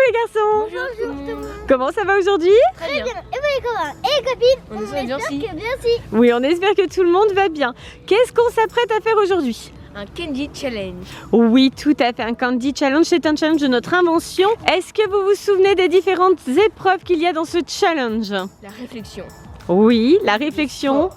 les garçons. Bonjour tout le monde. Comment ça va aujourd'hui? Très bien. Et vous les copains et les copines, On on espère bien espère si. que bien si. Oui, on espère que tout le monde va bien. Qu'est-ce qu'on s'apprête à faire aujourd'hui? Un Candy Challenge. Oui, tout à fait. Un Candy Challenge, c'est un challenge de notre invention. Est-ce que vous vous souvenez des différentes épreuves qu'il y a dans ce challenge? La réflexion. Oui, la réflexion,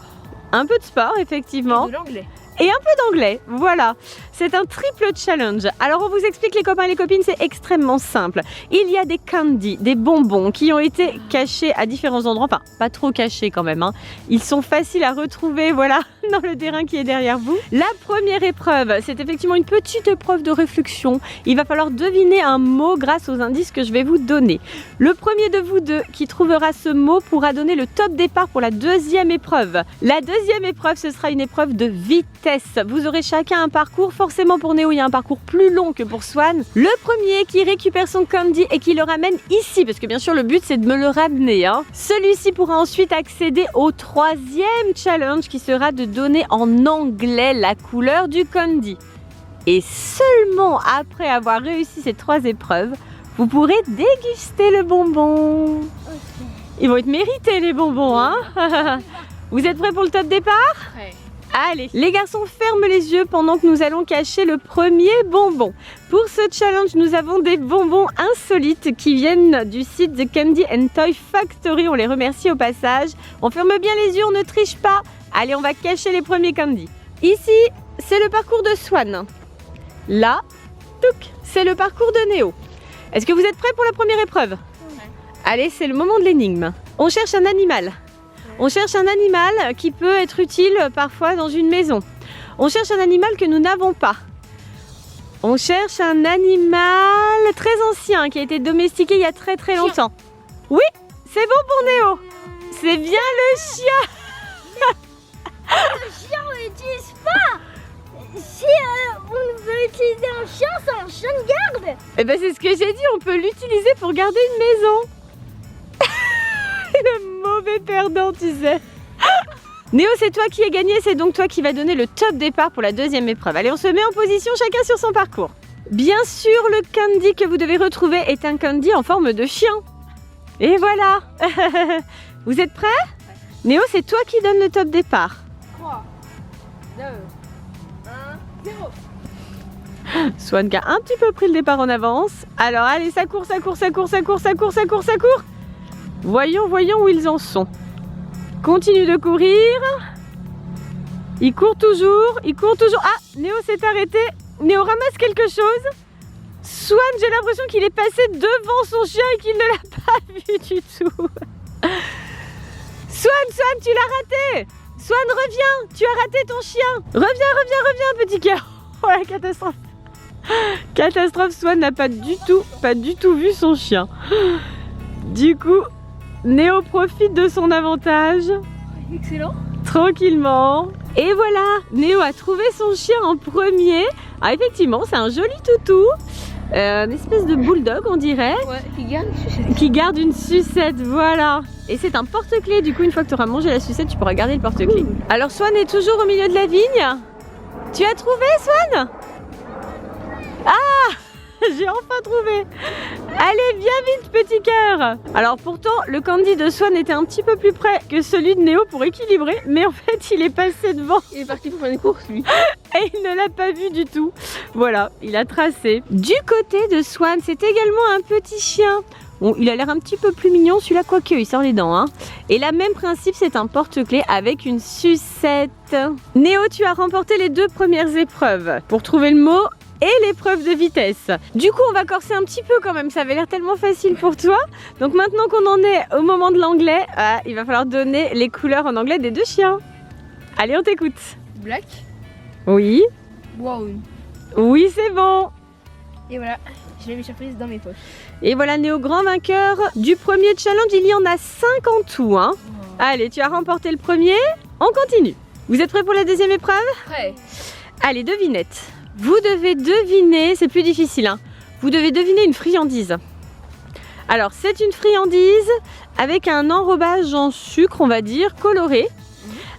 un peu de sport, effectivement. Et de l'anglais. Et un peu d'anglais, voilà. C'est un triple challenge. Alors on vous explique les copains et les copines, c'est extrêmement simple. Il y a des candies, des bonbons qui ont été cachés à différents endroits, enfin pas trop cachés quand même, hein. Ils sont faciles à retrouver, voilà, dans le terrain qui est derrière vous. La première épreuve, c'est effectivement une petite épreuve de réflexion. Il va falloir deviner un mot grâce aux indices que je vais vous donner. Le premier de vous deux qui trouvera ce mot pourra donner le top départ pour la deuxième épreuve. La deuxième épreuve, ce sera une épreuve de vitesse. Vous aurez chacun un parcours. Forcément pour Néo, il y a un parcours plus long que pour Swan. Le premier qui récupère son candy et qui le ramène ici, parce que bien sûr le but c'est de me le ramener, hein. Celui-ci pourra ensuite accéder au troisième challenge qui sera de donner en anglais la couleur du candy. Et seulement après avoir réussi ces trois épreuves, vous pourrez déguster le bonbon. Ils vont être mérités les bonbons, hein. Vous êtes prêts pour le top départ? Ouais. Allez, les garçons ferment les yeux pendant que nous allons cacher le premier bonbon. Pour ce challenge, nous avons des bonbons insolites qui viennent du site The Candy and Toy Factory. On les remercie au passage. On ferme bien les yeux, on ne triche pas. Allez, on va cacher les premiers candy. Ici, c'est le parcours de Swan. Là, touc, c'est le parcours de Néo. Est-ce que vous êtes prêts pour la première épreuve? Allez, c'est le moment de l'énigme. On cherche un animal. On cherche un animal qui peut être utile parfois dans une maison. On cherche un animal que nous n'avons pas. On cherche un animal très ancien qui a été domestiqué il y a très très longtemps. Oui, c'est bon pour Néo. C'est bien le chien. Le chien on l'utilise pas. Si on veut utiliser un chien, c'est un chien de garde. Eh ben c'est ce que j'ai dit, on peut l'utiliser pour garder une maison. Le mauvais perdant, tu sais. Néo, c'est toi qui as gagné, c'est donc toi qui vas donner le top départ pour la deuxième épreuve. Allez, on se met en position, chacun sur son parcours. Bien sûr, le candy que vous devez retrouver est un candy en forme de chien. Et voilà. Vous êtes prêts? Néo, c'est toi qui donne le top départ. 3, 2, 1, 0. Swan qui a un petit peu pris le départ en avance. Alors, allez, ça court, ça court, ça court, ça court, ça court, ça court, ça court. Voyons où ils en sont. Continue de courir. Il court toujours, il court toujours. Ah, Néo s'est arrêté. Néo ramasse quelque chose. Swan, j'ai l'impression qu'il est passé devant son chien et qu'il ne l'a pas vu du tout. Swan, tu l'as raté. Swan, reviens, tu as raté ton chien. Reviens, petit cœur. Oh la catastrophe. Catastrophe, Swan n'a pas du tout vu son chien. Du coup, Néo profite de son avantage. Excellent. Tranquillement. Et voilà, Néo a trouvé son chien en premier. Ah effectivement, c'est un joli toutou. Une espèce de bulldog, on dirait. Ouais, qui garde une sucette. Qui garde une sucette, voilà. Et c'est un porte-clés, du coup, une fois que tu auras mangé la sucette, tu pourras garder le porte-clés. Alors, Swan est toujours au milieu de la vigne. Tu as trouvé, Swan? Ah! J'ai enfin trouvé. Allez, viens vite, petit cœur. Alors pourtant, le candy de Swan était un petit peu plus près que celui de Néo pour équilibrer, mais en fait, il est passé devant. Il est parti pour faire des courses, lui. Et il ne l'a pas vu du tout. Voilà, il a tracé. Du côté de Swan, c'est également un petit chien. Bon, il a l'air un petit peu plus mignon, celui-là, quoique, il sort les dents, hein. Et le même principe, c'est un porte-clés avec une sucette. Néo, tu as remporté les deux premières épreuves. Pour trouver le mot et l'épreuve de vitesse. Du coup, on va corser un petit peu quand même, ça avait l'air tellement facile pour toi. Donc maintenant qu'on en est au moment de l'anglais, il va falloir donner les couleurs en anglais des deux chiens. Allez, on t'écoute. Black. Oui. Brown. Oui, c'est bon. Et voilà, j'ai mes surprises dans mes poches. Et voilà, Néo, grand vainqueur du premier challenge. Il y en a 5 en tout, hein. Oh. Allez, tu as remporté le premier. On continue. Vous êtes prêts pour la deuxième épreuve? Prêt. Allez, devinette. Vous devez deviner, c'est plus difficile, hein. Vous devez deviner une friandise. Alors, c'est une friandise avec un enrobage en sucre, on va dire, coloré.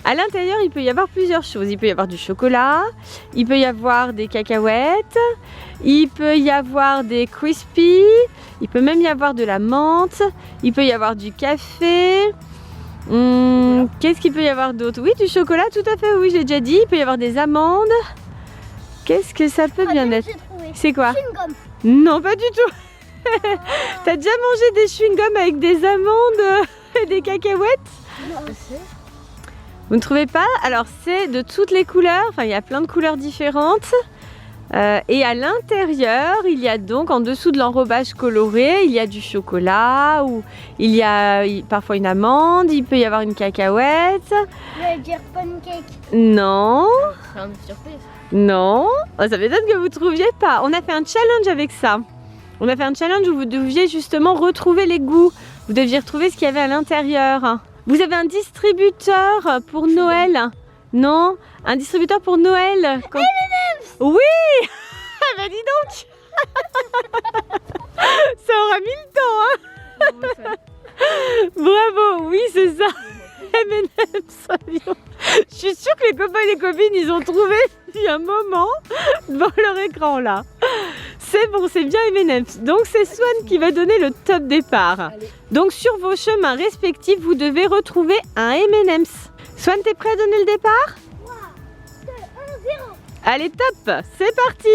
À l'intérieur, il peut y avoir plusieurs choses. Il peut y avoir du chocolat, il peut y avoir des cacahuètes, il peut y avoir des crispies, peut même y avoir de la menthe. Il peut y avoir du café. Qu'est-ce qu'il peut y avoir d'autre? Oui, du chocolat, tout à fait, oui, j'ai déjà dit. Il peut y avoir des amandes. Qu'est-ce que ça peut bien être? C'est quoi? Chewing-gum. Non, pas du tout. T'as déjà mangé des chewing-gums avec des amandes et des cacahuètes? Vous ne trouvez pas? Alors c'est de toutes les couleurs, enfin il y a plein de couleurs différentes. Et à l'intérieur, il y a donc en dessous de l'enrobage coloré, il y a du chocolat ou il y a parfois une amande, il peut y avoir une cacahuète. Je vais dire pancake. Non, C'est une surprise. non, oh, ça m'étonne que vous ne trouviez pas. On a fait un challenge avec ça. On a fait un challenge où vous deviez justement retrouver les goûts. Vous deviez retrouver ce qu'il y avait à l'intérieur. Vous avez un distributeur pour Noël? Non? Un distributeur pour Noël? Quand... Oui. Ah bah dis donc. Ça aura mis le temps, hein. Bravo, oui c'est ça. M&M's. Je suis sûre que les copains et les copines ils ont trouvé il y a un moment devant leur écran là. C'est bon, c'est bien M&M's. Donc c'est Swan qui va donner le top départ. Allez. Donc sur vos chemins respectifs, vous devez retrouver un M&M's. Swan, t'es prêt à donner le départ? 3, 2, 1, 0. Allez, top, c'est parti.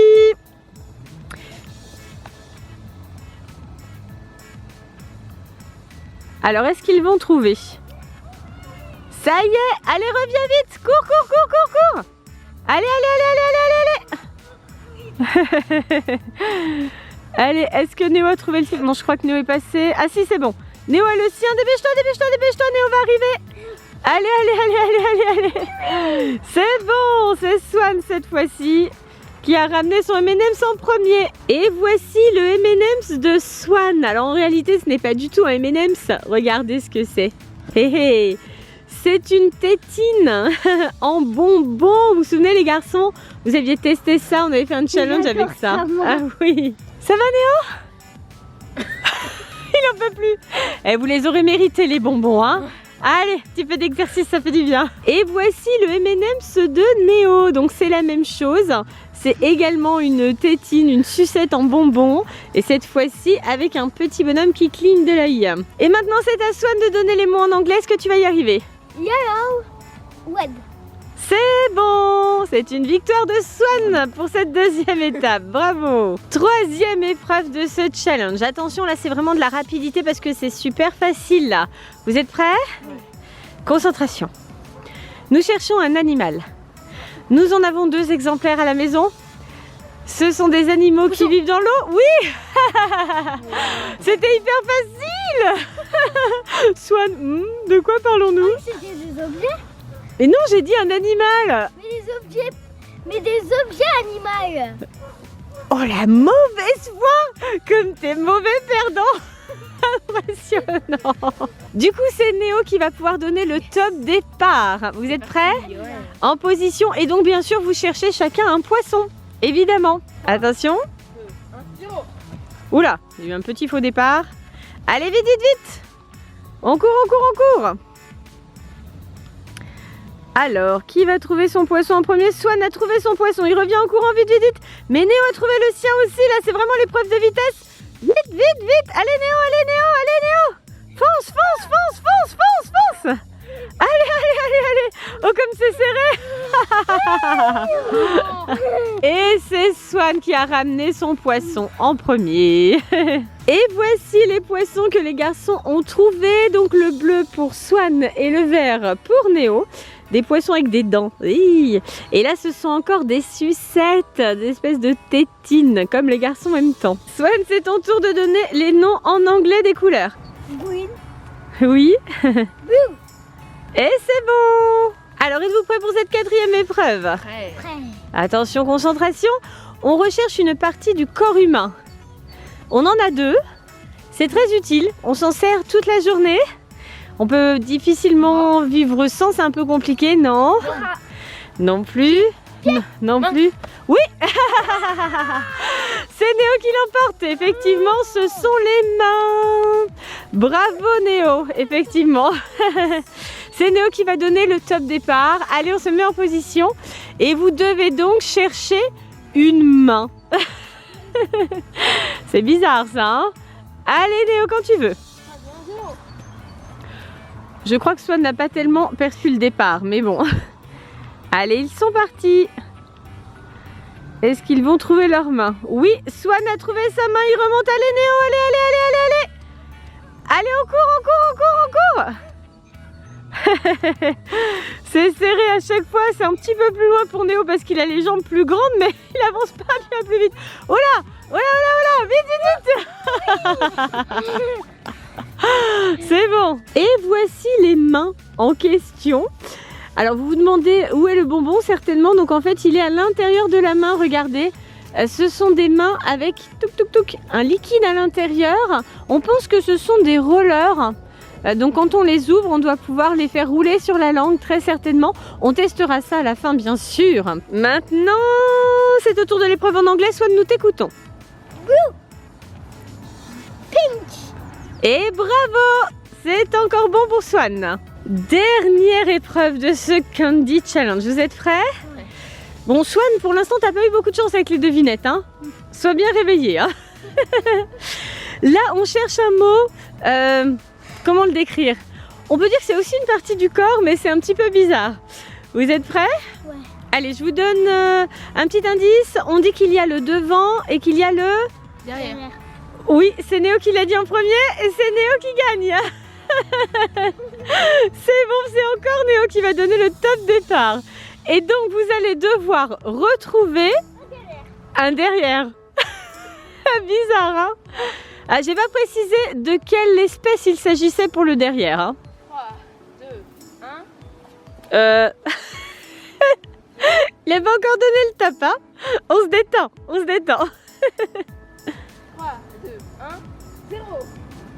Alors, est-ce qu'ils vont trouver? Ça y est, allez, reviens vite. Cours, cours, cours, cours, cours. Allez, allez, allez, allez, allez, allez. Allez, est-ce que Néo a trouvé le sien? Non, je crois que Néo est passé. Ah si, c'est bon. Néo a le sien. Dépêche-toi, dépêche-toi, dépêche-toi. Néo va arriver. Allez, allez, allez, allez, allez, allez. C'est bon, c'est Swan cette fois-ci qui a ramené son M&M's en premier. Et voici le M&M's de Swan. Alors en réalité, ce n'est pas du tout un M&M's. Regardez ce que c'est. Hé hé. C'est une tétine en bonbons. Vous vous souvenez les garçons? Vous aviez testé ça, on avait fait un challenge avec ça. Ah oui. Ça va Néo? Il en peut plus. Eh, vous les aurez mérités les bonbons, hein? Allez, petit peu d'exercice, ça fait du bien. Et voici le M&M's de Néo. Donc c'est la même chose. C'est également une tétine, une sucette en bonbons. Et cette fois-ci avec un petit bonhomme qui cligne de l'œil. Et maintenant c'est à Swan de donner les mots en anglais. Est-ce que tu vas y arriver? Yellow. Red. C'est bon, c'est une victoire de Swan pour cette deuxième étape, bravo. Troisième épreuve de ce challenge. Attention, là c'est vraiment de la rapidité parce que c'est super facile là. Vous êtes prêts? Oui. Concentration. Nous cherchons un animal. Nous en avons 2 exemplaires à la maison. Ce sont des animaux qui vivent dans l'eau. Oui. C'était hyper facile. Swan, de quoi parlons-nous? C'était des objets. Mais non, j'ai dit un animal. Mais des objets animaux. Oh la mauvaise foi. Comme t'es mauvais perdant. Impressionnant. Du coup, c'est Néo qui va pouvoir donner le top départ. Vous êtes prêts? Ouais. En position. Et donc, bien sûr, vous cherchez chacun un poisson. Évidemment. Attention. 1, 0. Oula, il y a eu un petit faux départ. Allez, vite, vite, vite. On court, on court, on court. Alors, qui va trouver son poisson en premier? Swan a trouvé son poisson. Il revient en courant, vite, vite, vite. Mais Néo a trouvé le sien aussi. Là, c'est vraiment l'épreuve de vitesse. Vite, vite, vite. Allez, Néo, allez, Néo, allez, Néo. Fonce, fonce, fonce, fonce, fonce, fonce. Allez, allez, allez, allez. Oh, comme c'est serré. Et c'est Swan qui a ramené son poisson en premier. Et voici les poissons que les garçons ont trouvés. Donc le bleu pour Swan et le vert pour Néo. Des poissons avec des dents. Oui. Et là, ce sont encore des sucettes, des espèces de tétines, comme les garçons aiment tant. Swan, c'est ton tour de donner les noms en anglais des couleurs. Green. Oui. Blue. Et c'est bon. Alors, êtes-vous prêts pour cette 4e épreuve? Prêt. Prêt. Attention, concentration. On recherche une partie du corps humain. On en a 2. C'est très utile. On s'en sert toute la journée. On peut difficilement vivre sans, c'est un peu compliqué, non? Non plus. Non plus. Oui. C'est Néo qui l'emporte. Effectivement, ce sont les mains. Bravo Néo, effectivement. C'est Néo qui va donner le top départ. Allez, on se met en position. Et vous devez donc chercher une main. C'est bizarre ça, hein? Allez Néo, quand tu veux. Je crois que Swan n'a pas tellement perçu le départ, mais bon. Allez, ils sont partis. Est-ce qu'ils vont trouver leur main? Oui, Swan a trouvé sa main, il remonte. Allez Néo, allez, allez, allez, allez, allez. Allez, on court, on court, on court, on court. C'est serré à chaque fois, c'est un petit peu plus loin pour Néo parce qu'il a les jambes plus grandes, mais il avance pas bien plus vite. Oh là, oh là, oh là, oh là, vite, vite, vite. C'est bon. Et voici les mains en question. Alors vous vous demandez où est le bonbon, certainement. Donc en fait il est à l'intérieur de la main, regardez. Ce sont des mains avec un liquide à l'intérieur. On pense que ce sont des rollers. Donc quand on les ouvre, on doit pouvoir les faire rouler sur la langue, très certainement. On testera ça à la fin, bien sûr. Maintenant, c'est au tour de l'épreuve en anglais. Soit nous t'écoutons. Pink. Et bravo! C'est encore bon pour Swan. Dernière épreuve de ce Candy Challenge. Vous êtes prêts? Ouais. Bon, Swan, pour l'instant, t'as pas eu beaucoup de chance avec les devinettes. Hein? Sois bien réveillé. Hein. Là, on cherche un mot. Comment le décrire? On peut dire que c'est aussi une partie du corps, mais c'est un petit peu bizarre. Vous êtes prêts? Ouais. Allez, je vous donne un petit indice. On dit qu'il y a le devant et qu'il y a le... Derrière. Oui, c'est Néo qui l'a dit en premier et c'est Néo qui gagne. C'est bon, c'est encore Néo qui va donner le top départ. Et donc, vous allez devoir retrouver un derrière. Bizarre, hein? Ah, j'ai pas précisé de quelle espèce il s'agissait pour le derrière. Hein. 3, 2, 1. Il n'a pas encore donné le top, hein? On se détend, on se détend. 3, 2, 1. 0.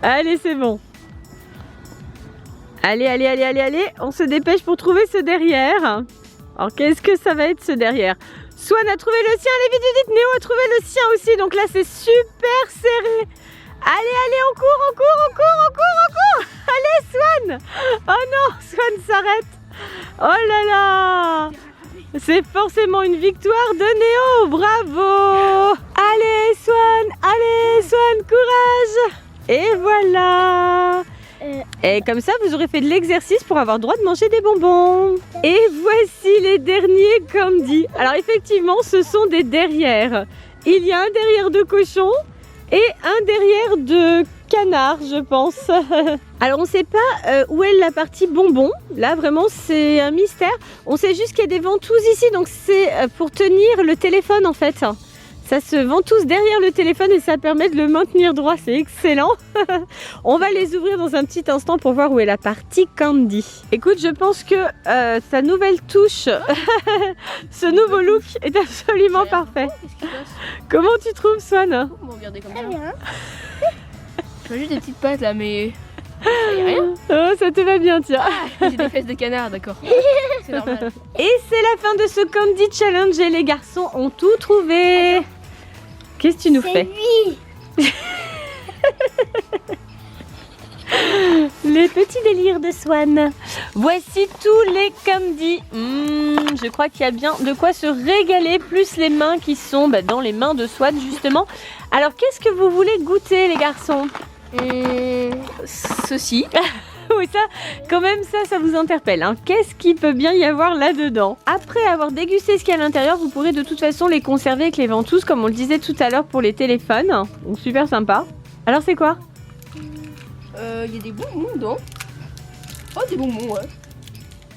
Allez, c'est bon. Allez, allez, allez, allez, allez. On se dépêche pour trouver ce derrière. Alors, qu'est-ce que ça va être ce derrière? Swan a trouvé le sien. Allez, vite, vite, vite. Néo a trouvé le sien aussi. Donc là, c'est super serré. Allez, allez, on court, on court, on court, on court, on court. Allez, Swan. Oh non, Swan s'arrête. Oh là là. C'est forcément une victoire de Néo. Bravo. Allez, Swan, courage. Et voilà. Et comme ça, vous aurez fait de l'exercice pour avoir le droit de manger des bonbons. Et voici les derniers candy. Alors effectivement, ce sont des derrières. Il y a un derrière de cochon et un derrière de canard, je pense. Alors on ne sait pas où est la partie bonbon. Là, vraiment, c'est un mystère. On sait juste qu'il y a des ventouses ici, donc c'est pour tenir le téléphone en fait. Ça se ventouse derrière le téléphone et ça permet de le maintenir droit, c'est excellent. On va les ouvrir dans un petit instant pour voir où est la partie candy. Écoute, je pense que sa nouvelle touche, ce nouveau look est absolument parfait. Qu'est-ce qui se passe? Comment tu trouves, Swan? Vous me regardez comme Très ça. bien. Je vois juste des petites pattes là, mais. Ça y est rien. Oh, ça te va bien, tiens. J'ai des fesses de canard, d'accord. C'est normal. Et c'est la fin de ce Candy Challenge et les garçons ont tout trouvé. Qu'est-ce que tu nous C'est fais? lui. Les petits délires de Swan. Voici tous les candy. Je crois qu'il y a bien de quoi se régaler, plus les mains qui sont dans les mains de Swan justement. Alors qu'est-ce que vous voulez goûter les garçons? Ceci. Oui, ça, quand même, ça vous interpelle. Hein. Qu'est-ce qu'il peut bien y avoir là-dedans? Après avoir dégusté ce qu'il y a à l'intérieur, vous pourrez de toute façon les conserver avec les ventouses, comme on le disait tout à l'heure pour les téléphones. Donc super sympa. Alors c'est quoi? Il y a des bonbons dedans. Oh, des bonbons, ouais.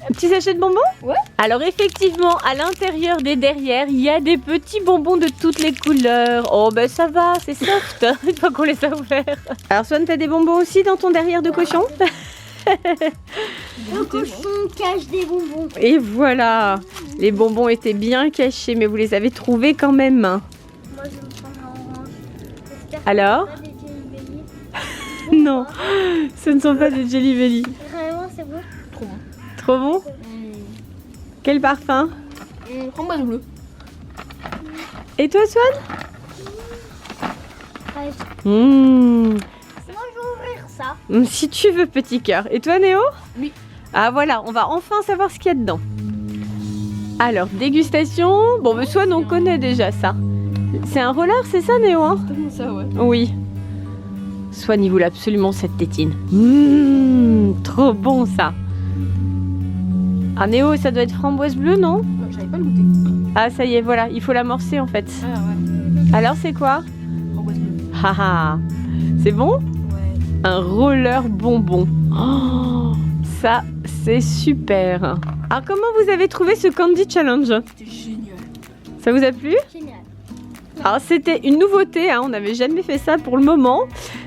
Un petit sachet de bonbons? Ouais. Alors effectivement, à l'intérieur des derrières, il y a des petits bonbons de toutes les couleurs. Oh ben ça va, c'est soft, une fois qu'on les a ouverts. Alors Swan, t'as des bonbons aussi dans ton derrière de cochon? Le cochon cache des bonbons. Et voilà, les bonbons étaient bien cachés, mais vous les avez trouvés quand même. Moi, je me prends un orange. J'espère que Alors? c'est pas des Jelly Belly. Non, ce ne sont pas des Jelly Belly. Vraiment, c'est bon. Trop bon. Trop bon? Quel parfum? Framboise bleue. Et toi Swan? Ouais, Mmh. moi, je vais ouvrir ça. Si tu veux, petit cœur. Et toi Néo? Oui. Ah voilà, on va enfin savoir ce qu'il y a dedans. Alors, dégustation. Bon, mais Swan, on connaît déjà ça. C'est un roller, c'est ça Néo hein? Totalement ça, ouais. Oui. Soignez-vous absolument cette tétine. Trop bon ça. Ah Néo, ça doit être framboise bleue, non? J'avais pas le goûter. Ah ça y est, voilà, il faut l'amorcer en fait. Ah ouais. Alors c'est quoi? Framboise bleue. Haha, c'est bon? Ouais. Un roller bonbon. Oh, ça, c'est super. Alors comment vous avez trouvé ce Candy Challenge? C'était génial. Ça vous a plu? Génial. Alors c'était une nouveauté, hein, on n'avait jamais fait ça pour le moment,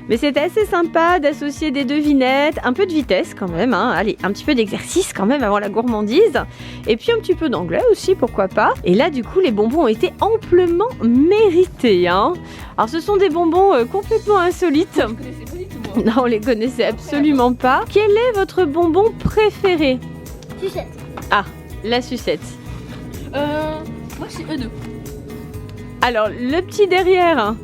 mais c'était assez sympa d'associer des devinettes, un peu de vitesse quand même, hein. Allez, un petit peu d'exercice quand même avant la gourmandise, et puis un petit peu d'anglais aussi, pourquoi pas. Et là du coup les bonbons ont été amplement mérités, hein. Alors ce sont des bonbons complètement insolites. Je connaissais pas du tout moi. Non, on les connaissait absolument pas. Quel est votre bonbon préféré? Sucette. La sucette. Moi c'est eux deux. Alors, le petit derrière, hein,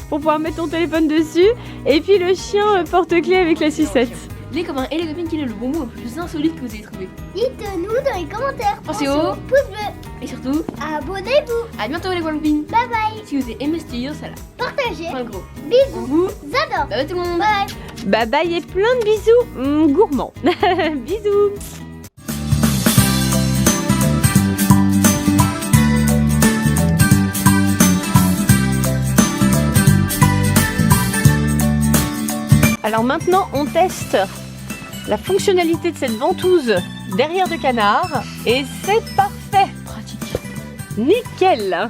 pour pouvoir mettre ton téléphone dessus, et puis le chien porte-clés avec la sucette. Les copains et les copines, quel est le bonbon le plus insolite que vous avez trouvé? Dites-nous dans les commentaires. Pensez au pouce bleu. Et surtout, Abonnez-vous. à bientôt les copines. Bye bye. Si vous avez aimé cette vidéo, ça l'a. Partagez. Un gros. Bisous. Vous, J'adore. bye bye tout le monde. Bye. Bye bye et plein de bisous gourmands. Bisous. Alors maintenant, on teste la fonctionnalité de cette ventouse derrière de canard et c'est parfait. Pratique. Nickel.